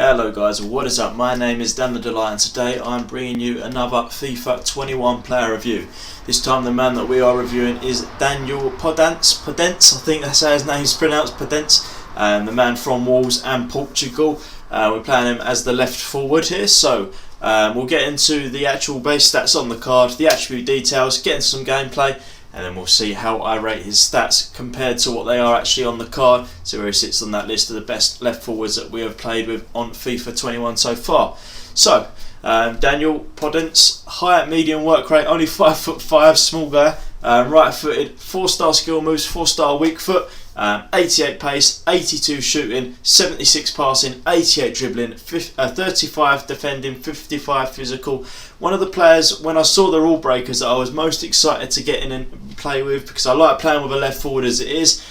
Hello guys, what is up? My name is Dan the Delight and today I'm bringing you another FIFA 21 player review. This time the man that we are reviewing is Daniel Podence, I think that's how his name is pronounced, Podence, the man from Wolves and Portugal. We're playing him as the left forward here, so we'll get into the actual base stats on the card, the attribute details, get into some gameplay, and then we'll see how I rate his stats compared to what they are actually on the card, so where he sits on that list of the best left forwards that we have played with on FIFA 21 so far. So, Daniel Podence, high at medium work rate, only 5'5", small guy, right footed, 4-star skill moves, 4-star weak foot, 88 pace, 82 shooting, 76 passing, 88 dribbling, 35 defending, 55 physical. One of the players, when I saw the Rulebreakers, that I was most excited to get in and play with, because I like playing with a left forward as it is.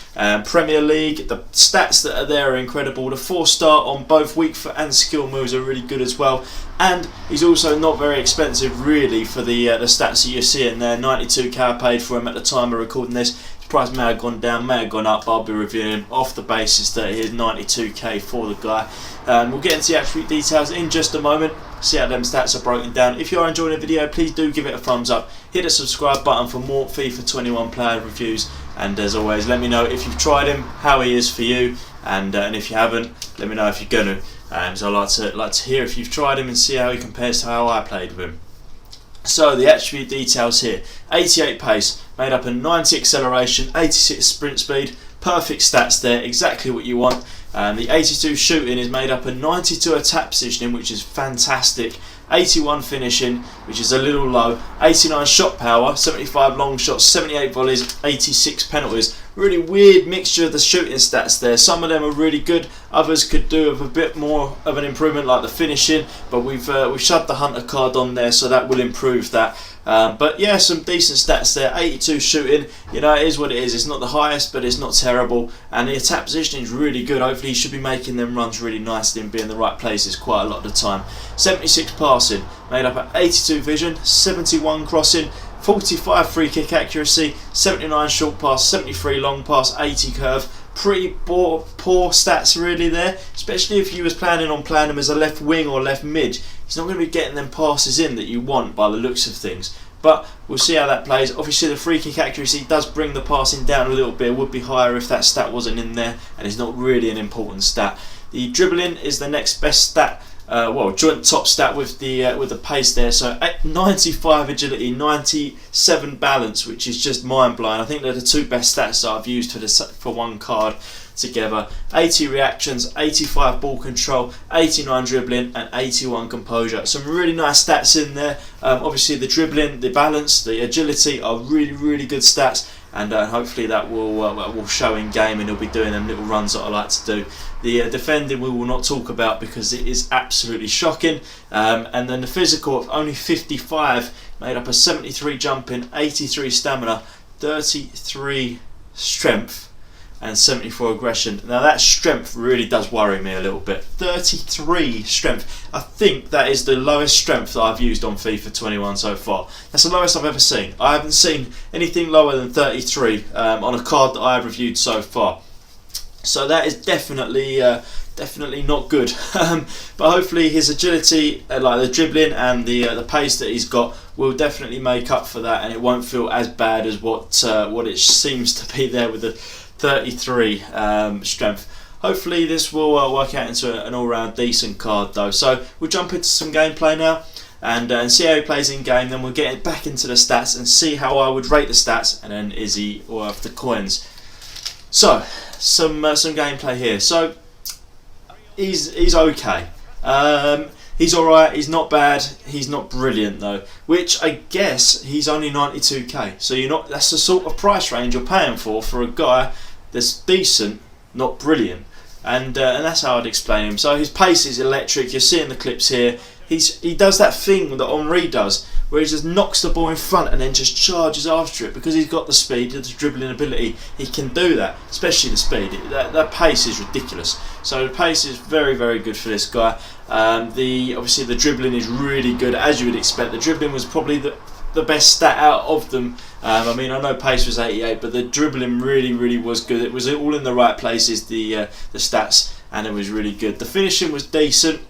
Premier League, the stats that are there are incredible. The 4-star on both weak foot and skill moves are really good as well. And he's also not very expensive really for the stats that you're seeing there. 92k I paid for him at the time of recording this. Price may have gone down, may have gone up, but I'll be reviewing him off the basis that he is 92k for the guy. We'll get into the attribute details in just a moment, see how them stats are broken down. If you are enjoying the video, please do give it a thumbs up, hit the subscribe button for more FIFA 21 player reviews, and as always let me know if you've tried him, how he is for you, and if you haven't, let me know if you're going to. So I'd like to hear if you've tried him and see how he compares to how I played with him. So the attribute details here: 88 pace, made up of 90 acceleration, 86 sprint speed, perfect stats there, exactly what you want. The 82 shooting is made up of 92 attack positioning, which is fantastic, 81 finishing, which is a little low, 89 shot power, 75 long shots, 78 volleys, 86 penalties. Really weird mixture of the shooting stats there. Some of them are really good, others could do with a bit more of an improvement, like the finishing, but we've shoved the Hunter card on there, so that will improve that. But yeah, some decent stats there. 82 shooting, you know, it is what it is. It's not the highest, but it's not terrible. And the attack positioning is really good. Hopefully he should be making them runs really nicely and be in the right places quite a lot of the time. 76 passing, made up of 82 vision, 71 crossing, 45 free kick accuracy, 79 short pass, 73 long pass, 80 curve. Pretty poor stats really there, especially if you was planning on playing him as a left wing or left mid. He's not going to be getting them passes in that you want by the looks of things, but we'll see how that plays. Obviously the free kick accuracy does bring the passing down a little bit. It would be higher if that stat wasn't in there, and it's not really an important stat. The dribbling is the next best stat, joint top stat with the pace there. So 95 agility, 97 balance, which is just mind blowing. I think they're the two best stats that I've used for one card together. 80 reactions, 85 ball control, 89 dribbling, and 81 composure. Some really nice stats in there. Obviously the dribbling, the balance, the agility are really good stats, and hopefully that will show in game, and he'll be doing them little runs that I like to do. The defending we will not talk about because it is absolutely shocking. And then the physical of only 55, made up of 73 jumping, 83 stamina, 33 strength, and 74 aggression. Now that strength really does worry me a little bit. 33 strength. I think that is the lowest strength that I've used on FIFA 21 so far. That's the lowest I've ever seen. I haven't seen anything lower than 33 on a card that I have reviewed so far. So that is definitely not good. But hopefully his agility, like the dribbling and the pace that he's got, will definitely make up for that, and it won't feel as bad as what it seems to be there with the 33 strength. Hopefully this will work out into an all-round decent card though. So we'll jump into some gameplay now and see how he plays in game. Then we'll get back into the stats and see how I would rate the stats, and then is he worth the coins. So some gameplay here. So he's okay. He's alright, he's not bad, he's not brilliant though, which I guess he's only 92k, so that's the sort of price range you're paying for a guy that's decent, not brilliant, and that's how I'd explain him. So his pace is electric. You're seeing the clips here. He does that thing that Henry does, where he just knocks the ball in front and then just charges after it, because he's got the speed, the dribbling ability. He can do that, especially the speed. That pace is ridiculous. So the pace is very good for this guy. Obviously the dribbling is really good, as you would expect. The dribbling was probably the best stat out of them. I mean, I know pace was 88, but the dribbling really was good. It was all in the right places, the stats, and it was really good. The finishing was decent.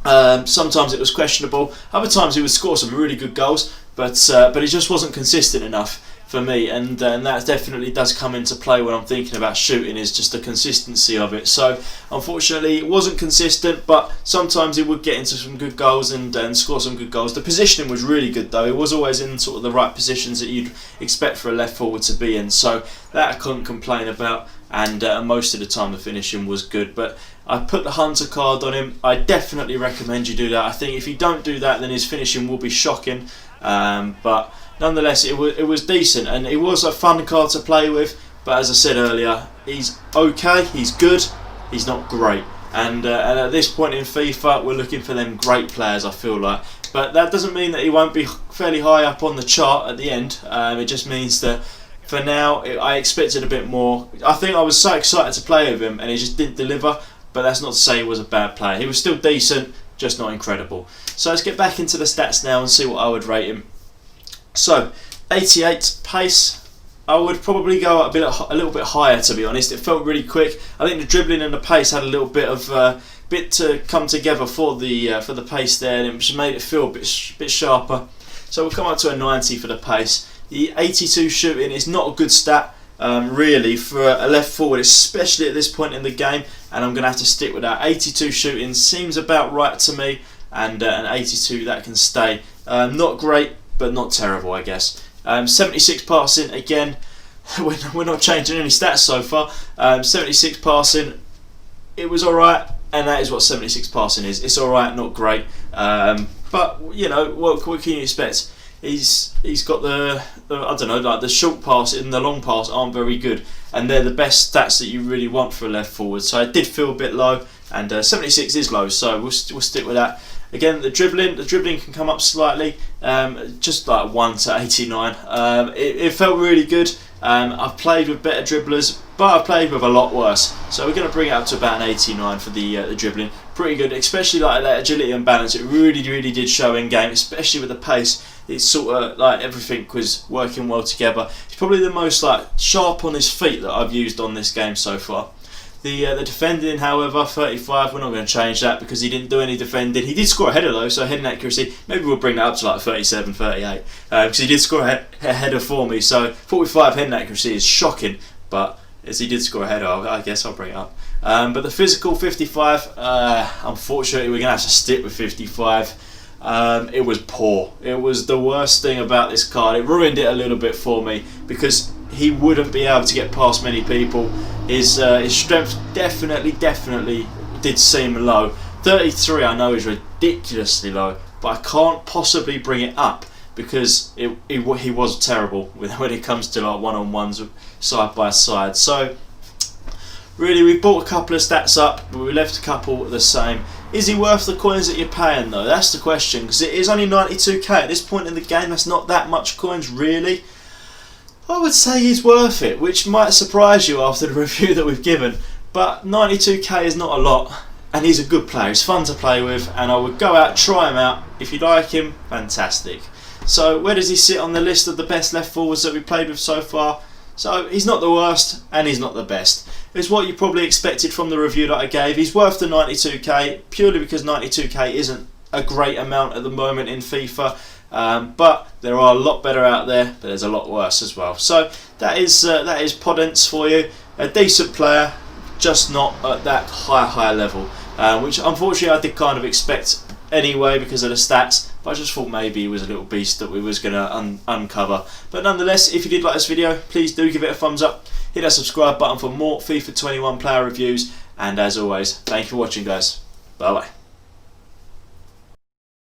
Sometimes it was questionable. Other times he would score some really good goals, but he just wasn't consistent enough for me, and that definitely does come into play when I'm thinking about shooting, is just the consistency of it. So unfortunately it wasn't consistent, but sometimes he would get into some good goals and score some good goals. The positioning was really good though. It was always in sort of the right positions that you'd expect for a left forward to be in, so that I couldn't complain about, and most of the time the finishing was good. But I put the Hunter card on him. I definitely recommend you do that. I think if you don't do that, then his finishing will be shocking, but nonetheless, it was decent, and it was a fun card to play with. But as I said earlier, he's okay, he's good, he's not great. And at this point in FIFA, we're looking for them great players, I feel like. But that doesn't mean that he won't be fairly high up on the chart at the end. It just means that for now, I expected a bit more. I think I was so excited to play with him, and he just didn't deliver. But that's not to say he was a bad player. He was still decent, just not incredible. So let's get back into the stats now and see what I would rate him. So, 88 pace, I would probably go a little bit higher, to be honest. It felt really quick. I think the dribbling and the pace had a little bit to come together for the pace there, and it just made it feel a bit sharper. So we'll come up to a 90 for the pace. The 82 shooting is not a good stat, really, for a left forward, especially at this point in the game, and I'm going to have to stick with that. 82 shooting seems about right to me, and an 82 that can stay. Not great, but not terrible, I guess. 76 passing, again, we're not changing any stats so far. 76 passing, it was alright, and that is what 76 passing is. It's alright, not great, but you know, what can you expect? He's got the I don't know, like the short pass and the long pass aren't very good, and they're the best stats that you really want for a left forward. So it did feel a bit low, and 76 is low, so we'll stick with that. Again, the dribbling can come up slightly, just like 1 to 89. It felt really good. I've played with better dribblers, but I've played with a lot worse. So we're going to bring it up to about an 89 for the dribbling. Pretty good, especially like that agility and balance. It really did show in game, especially with the pace. It's sort of like everything was working well together. He's probably the most like sharp on his feet that I've used on this game so far. The defending, however, 35, we're not going to change that because he didn't do any defending. He did score a header though, so heading accuracy, maybe we'll bring that up to like 37, 38, because he did score a header for me. So 45 heading accuracy is shocking, but as he did score a header, I guess I'll bring it up. But the physical, 55, unfortunately we're going to have to stick with 55. It was poor. It was the worst thing about this card. It ruined it a little bit for me because he wouldn't be able to get past many people. His strength definitely did seem low. 33 I know is ridiculously low, but I can't possibly bring it up because he was terrible when it comes to like one-on-ones side by side. So really, we brought a couple of stats up, but we left a couple the same. Is he worth the coins that you're paying though? That's the question, because it is only 92k at this point in the game. That's not that much coins really. I would say he's worth it, which might surprise you after the review that we've given, but 92k is not a lot, and he's a good player. He's fun to play with, and I would go out, try him out. If you like him, fantastic. So where does he sit on the list of the best left forwards that we've played with so far? So he's not the worst, and he's not the best. It's what you probably expected from the review that I gave. He's worth the 92k, purely because 92k isn't a great amount at the moment in FIFA. But there are a lot better out there, but there's a lot worse as well. So that is Podence for you. A decent player, just not at that high level, which unfortunately I did kind of expect anyway because of the stats. But I just thought maybe he was a little beast that we was going to uncover. But nonetheless, if you did like this video, please do give it a thumbs up. Hit that subscribe button for more FIFA 21 player reviews. And as always, thank you for watching, guys. Bye bye.